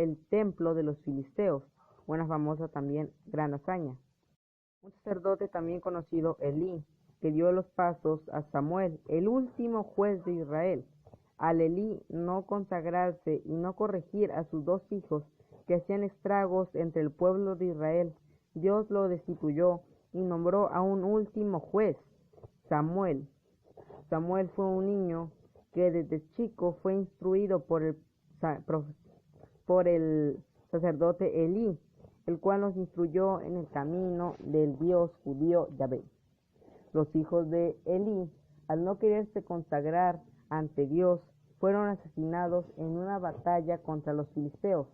el templo de los filisteos, una famosa también gran hazaña. Un sacerdote también conocido, Elí, que dio los pasos a Samuel, el último juez de Israel. Al Elí no consagrarse y no corregir a sus dos hijos que hacían estragos entre el pueblo de Israel, Dios lo destituyó y nombró a un último juez, Samuel. Samuel fue un niño que desde chico fue instruido por el sacerdote Elí, el cual nos instruyó en el camino del Dios judío Yahvé. Los hijos de Elí, al no quererse consagrar ante Dios, fueron asesinados en una batalla contra los filisteos.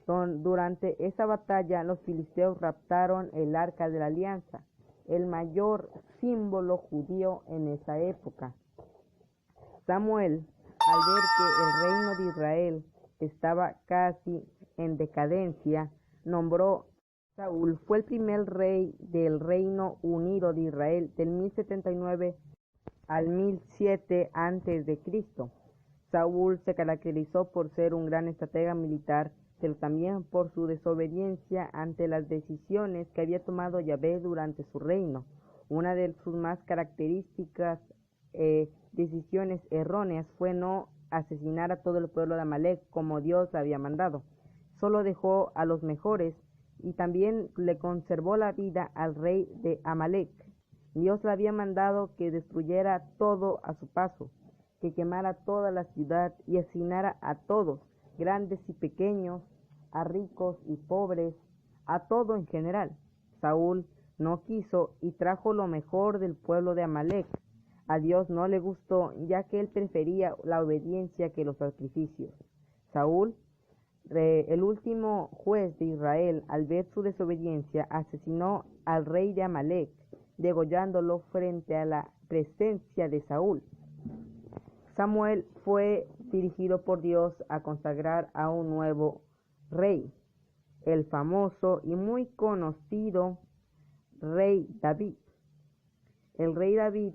Durante esa batalla, los filisteos raptaron el Arca de la Alianza, el mayor símbolo judío en esa época. Samuel, al ver que el reino de Israel estaba casi en decadencia, nombró a Saúl. Fue el primer rey del Reino Unido de Israel del 1079 al 1007 a.C. Saúl se caracterizó por ser un gran estratega militar, pero también por su desobediencia ante las decisiones que había tomado Yahvé durante su reino. Una de sus más características decisiones erróneas fue no asesinar a todo el pueblo de Amalek como Dios le había mandado. Solo dejó a los mejores y también le conservó la vida al rey de Amalek. Dios le había mandado que destruyera todo a su paso, que quemara toda la ciudad y asesinara a todos, grandes y pequeños, a ricos y pobres, a todo en general. Saúl no quiso y trajo lo mejor del pueblo de Amalek. A Dios no le gustó, ya que él prefería la obediencia que los sacrificios. Saúl, el último juez de Israel, al ver su desobediencia, asesinó al rey de Amalek, degollándolo frente a la presencia de Saúl. Samuel fue dirigido por Dios a consagrar a un nuevo rey, el famoso y muy conocido rey David. El rey David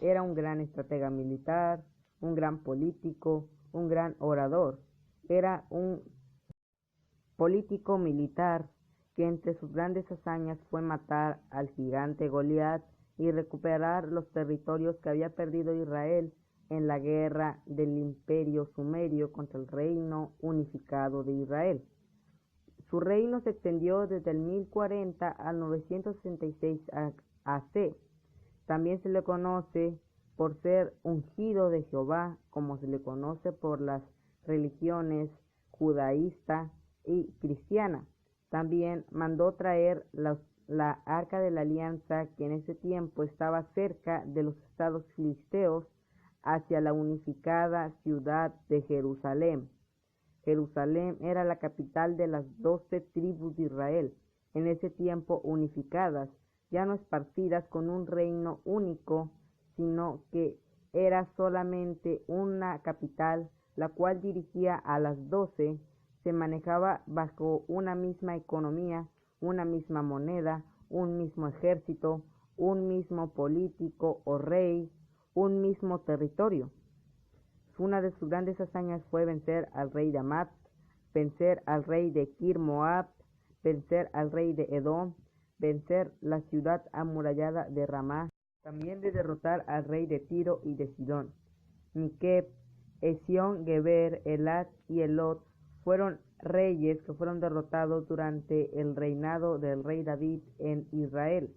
era un gran estratega militar, un gran político, un gran orador. Era un político militar que entre sus grandes hazañas fue matar al gigante Goliat y recuperar los territorios que había perdido Israel en la guerra del imperio sumerio contra el reino unificado de Israel. Su reino se extendió desde el 1040 al 966 AC. También se le conoce por ser ungido de Jehová, como se le conoce por las religiones judaísta y cristiana. También mandó traer la Arca de la Alianza, que en ese tiempo estaba cerca de los estados filisteos, hacia la unificada ciudad de Jerusalén. Jerusalén era la capital de las 12 tribus de Israel, en ese tiempo unificadas, ya no esparcidas con un reino único, sino que era solamente una capital, la cual dirigía a las 12, se manejaba bajo una misma economía, una misma moneda, un mismo ejército, un mismo político o rey, un mismo territorio. Una de sus grandes hazañas fue vencer al rey de Amat, vencer al rey de Kir Moab, vencer al rey de Edom, vencer la ciudad amurallada de Ramá, también de derrotar al rey de Tiro y de Sidón. Miqueb, Esión, Geber, Elat y Elot fueron reyes que fueron derrotados durante el reinado del rey David en Israel.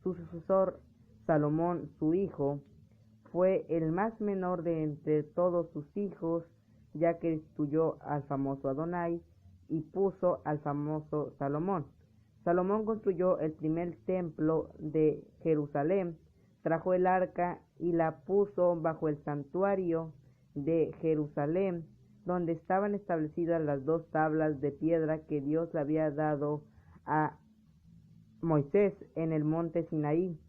Su sucesor, Salomón, su hijo, fue el más menor de entre todos sus hijos, ya que destruyó al famoso Adonai y puso al famoso Salomón. Salomón construyó el primer templo de Jerusalén, trajo el arca y la puso bajo el santuario de Jerusalén, donde estaban establecidas las 2 tablas de piedra que Dios le había dado a Moisés en el monte Sinaí.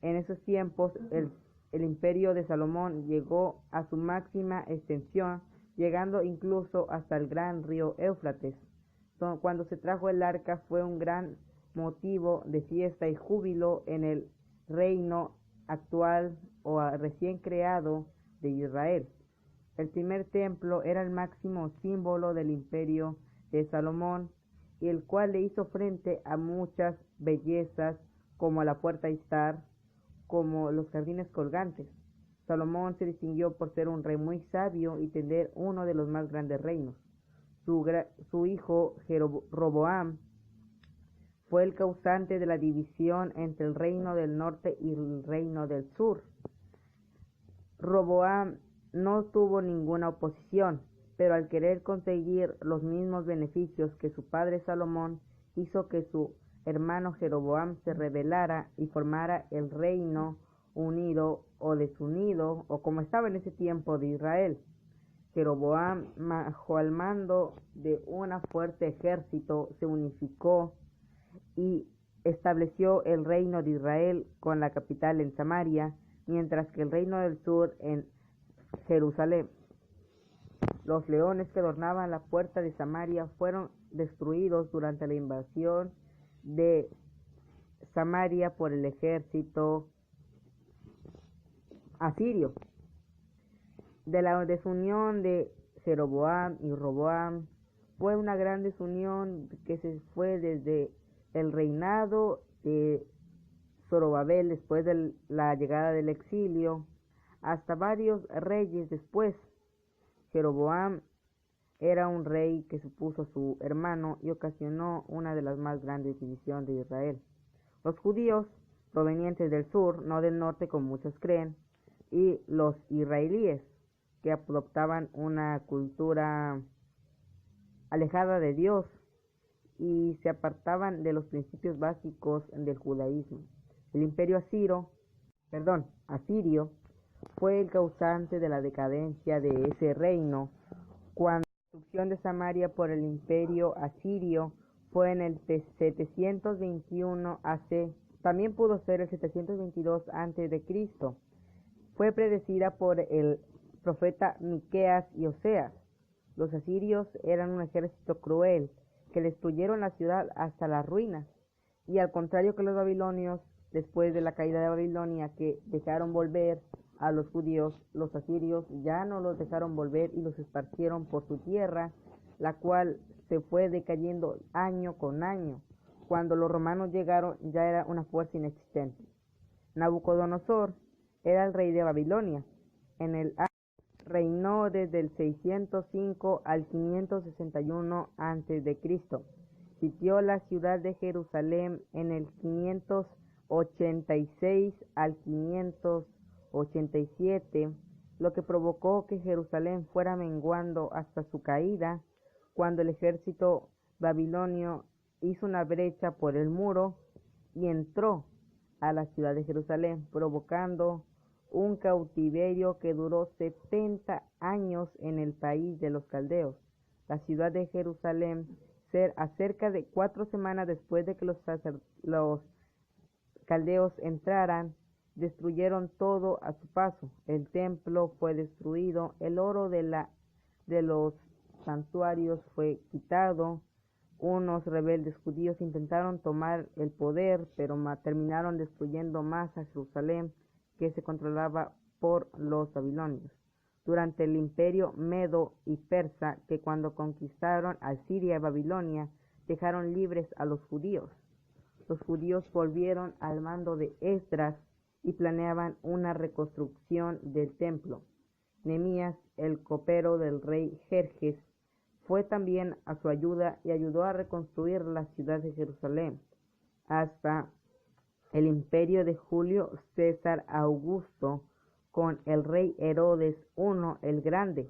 En esos tiempos, el imperio de Salomón llegó a su máxima extensión, llegando incluso hasta el gran río Éufrates. Cuando se trajo el arca fue un gran motivo de fiesta y júbilo en el reino actual o recién creado de Israel. El primer templo era el máximo símbolo del imperio de Salomón, y el cual le hizo frente a muchas bellezas, como la puerta Istar, como los jardines colgantes. Salomón se distinguió por ser un rey muy sabio y tener uno de los más grandes reinos. Su hijo Roboam fue el causante de la división entre el reino del norte y el reino del sur. Roboam no tuvo ninguna oposición, pero al querer conseguir los mismos beneficios que su padre Salomón, hizo que su hermano Jeroboam se rebelara y formara el reino unido o desunido, o como estaba en ese tiempo, de Israel. Jeroboam, bajo el mando de un fuerte ejército, se unificó y estableció el reino de Israel con la capital en Samaria, mientras que el reino del sur en Jerusalén. Los leones que adornaban la puerta de Samaria fueron destruidos durante la invasión de Samaria por el ejército asirio. De la desunión de Jeroboam y Roboam fue una gran desunión que se fue desde el reinado de Zorobabel después de la llegada del exilio hasta varios reyes después. Jeroboam era un rey que supuso a su hermano y ocasionó una de las más grandes divisiones de Israel. Los judíos provenientes del sur, no del norte como muchos creen, y los israelíes que adoptaban una cultura alejada de Dios y se apartaban de los principios básicos del judaísmo. El imperio asirio fue el causante de la decadencia de ese reino. Cuando la destrucción de Samaria por el imperio asirio fue en el 721 AC, también pudo ser el 722 a.C., fue predecida por el profeta Miqueas y Oseas. Los asirios eran un ejército cruel que destruyeron la ciudad hasta las ruinas, y al contrario que los babilonios, después de la caída de Babilonia, que dejaron volver a los judíos, los asirios ya no los dejaron volver y los esparcieron por su tierra, la cual se fue decayendo año con año. Cuando los romanos llegaron, ya era una fuerza inexistente. Nabucodonosor era el rey de Babilonia. En el reinó desde el 605 al 561 a.C. Sitió la ciudad de Jerusalén en el 586 al 587, lo que provocó que Jerusalén fuera menguando hasta su caída, cuando el ejército babilonio hizo una brecha por el muro y entró a la ciudad de Jerusalén, provocando un cautiverio que duró 70 años en el país de los caldeos. La ciudad de Jerusalén, acerca de 4 semanas después de que los caldeos entraran, destruyeron todo a su paso. El templo fue destruido, el oro de los santuarios fue quitado. Unos rebeldes judíos intentaron tomar el poder, pero terminaron destruyendo más a Jerusalén, que se controlaba por los babilonios. Durante el imperio medo y persa, que cuando conquistaron a Siria y Babilonia, dejaron libres a los judíos. Los judíos volvieron al mando de Esdras y planeaban una reconstrucción del templo. Nehemías, el copero del rey Jerjes, fue también a su ayuda y ayudó a reconstruir la ciudad de Jerusalén. Hasta el imperio de Julio César Augusto, con el rey Herodes I el Grande.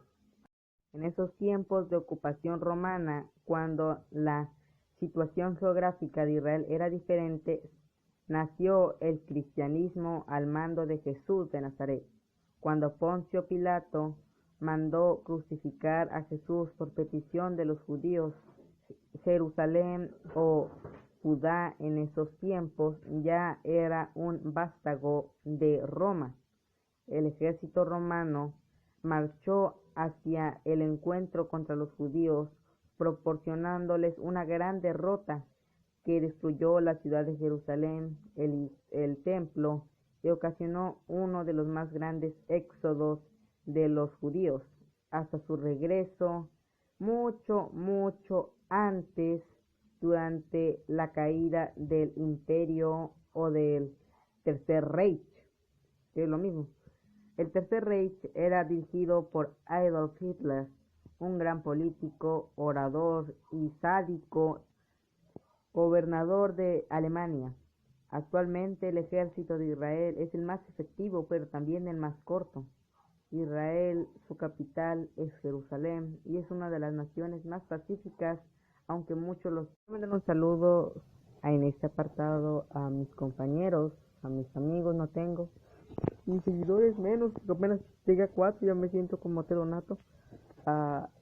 En esos tiempos de ocupación romana, cuando la situación geográfica de Israel era diferente, nació el cristianismo al mando de Jesús de Nazaret. Cuando Poncio Pilato mandó crucificar a Jesús por petición de los judíos, Jerusalén o Judá en esos tiempos ya era un vástago de Roma. El ejército romano marchó hacia el encuentro contra los judíos, proporcionándoles una gran derrota que destruyó la ciudad de Jerusalén, el templo, y ocasionó uno de los más grandes éxodos de los judíos. Hasta su regreso, mucho antes, durante la caída del Imperio o del Tercer Reich, que es lo mismo. El Tercer Reich era dirigido por Adolf Hitler, un gran político, orador y sádico gobernador de Alemania. Actualmente el ejército de Israel es el más efectivo, pero también el más corto. Israel, su capital es Jerusalén y es una de las naciones más pacíficas, aunque muchos los... Mandar un saludo en este apartado a mis compañeros, a mis amigos, no tengo, mis seguidores menos, apenas llegué a 4, ya me siento como Tedonato.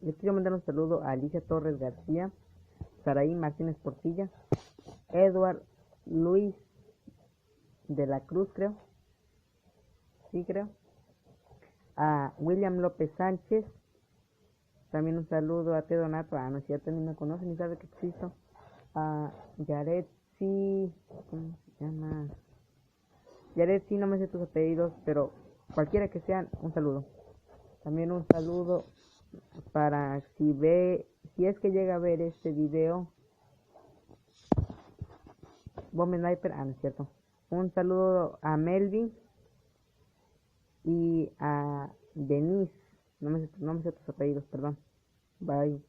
Les quiero mandar un saludo a Alicia Torres García, Saraí Martínez Portilla, Edward Luis de la Cruz, creo, a William López Sánchez, también un saludo a Tedonato, no es cierto, ni me conoce ni sabe que existo, a Yaretsi, ¿cómo se llama? Yaretsi, no me sé tus apellidos, pero cualquiera que sean, un saludo. También un saludo para si es que llega a ver este video, Bomb Sniper, no es cierto. Un saludo a Melvin y a Denise, no me sé tus apellidos, perdón. Bye.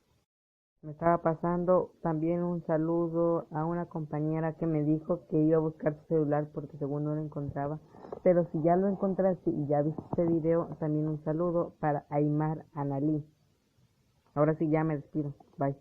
Me estaba pasando también un saludo a una compañera que me dijo que iba a buscar su celular porque según no lo encontraba. Pero si ya lo encontraste y ya viste este video, también un saludo para Aymar Analí. Ahora sí ya me despido. Bye.